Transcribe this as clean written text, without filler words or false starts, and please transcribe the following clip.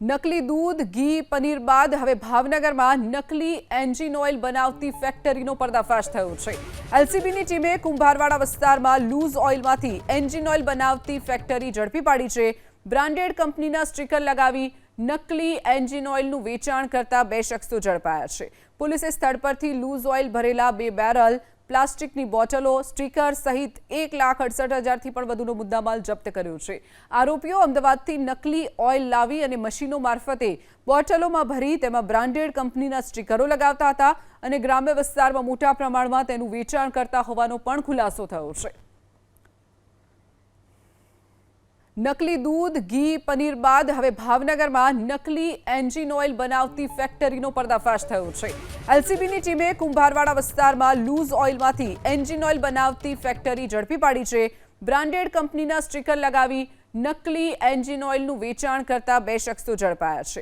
નકલી દૂધ, ઘી, પનીર બાદ હવે ભાવનગરમાં નકલી એન્જિન ઓઇલ બનાવતી ફેક્ટરીનો પર્દાફાશ થયો છે। એલસીબીની ટીમે કુંભારવાડા વિસ્તારમાં લૂઝ ઓઇલમાંથી એન્જિન ઓઇલ બનાવતી ફેક્ટરી ઝડપી પાડી છે। બ્રાન્ડેડ કંપનીના સ્ટીકર લગાવી નકલી એન્જિન ઓઇલનું વેચાણ કરતા 2 શખ્સો ઝડપાયા છે। પોલીસે સ્થળ પરથી લૂઝ ઓઇલ ભરેલા 2 બેરલ, પ્લાસ્ટિકની બોટલો, સ્ટીકર સહિત 1,68,000થી પણ વધુનો મુદ્દામાલ જપ્ત કર્યો છે। આરોપીઓ અમદાવાદથી નકલી ઓઇલ લાવી અને મશીનો મારફતે બોટલોમાં ભરી તેમાં બ્રાન્ડેડ કંપનીના સ્ટીકરો લગાવતા હતા અને ગ્રામ્ય વિસ્તારમાં મોટા પ્રમાણમાં તેનું વેચાણ કરતા હોવાનો પણ ખુલાસો થયો છે। નકલી દૂધ, ઘી, પનીર બાદ હવે ભાવનગરમાં નકલી એન્જિન ઓઇલ બનાવતી ફેક્ટરીનો પર્દાફાશ થયો છે। એલસીબીની ટીમે કુંભારવાડા વિસ્તારમાં લૂઝ ઓઇલમાંથી એન્જિન ઓઇલ બનાવતી ફેક્ટરી ઝડપી પાડી છે। બ્રાન્ડેડ કંપનીના સ્ટીકર લગાવી નકલી એન્જિન ઓઇલનું વેચાણ કરતા 2 શખ્સો ઝડપાયા છે।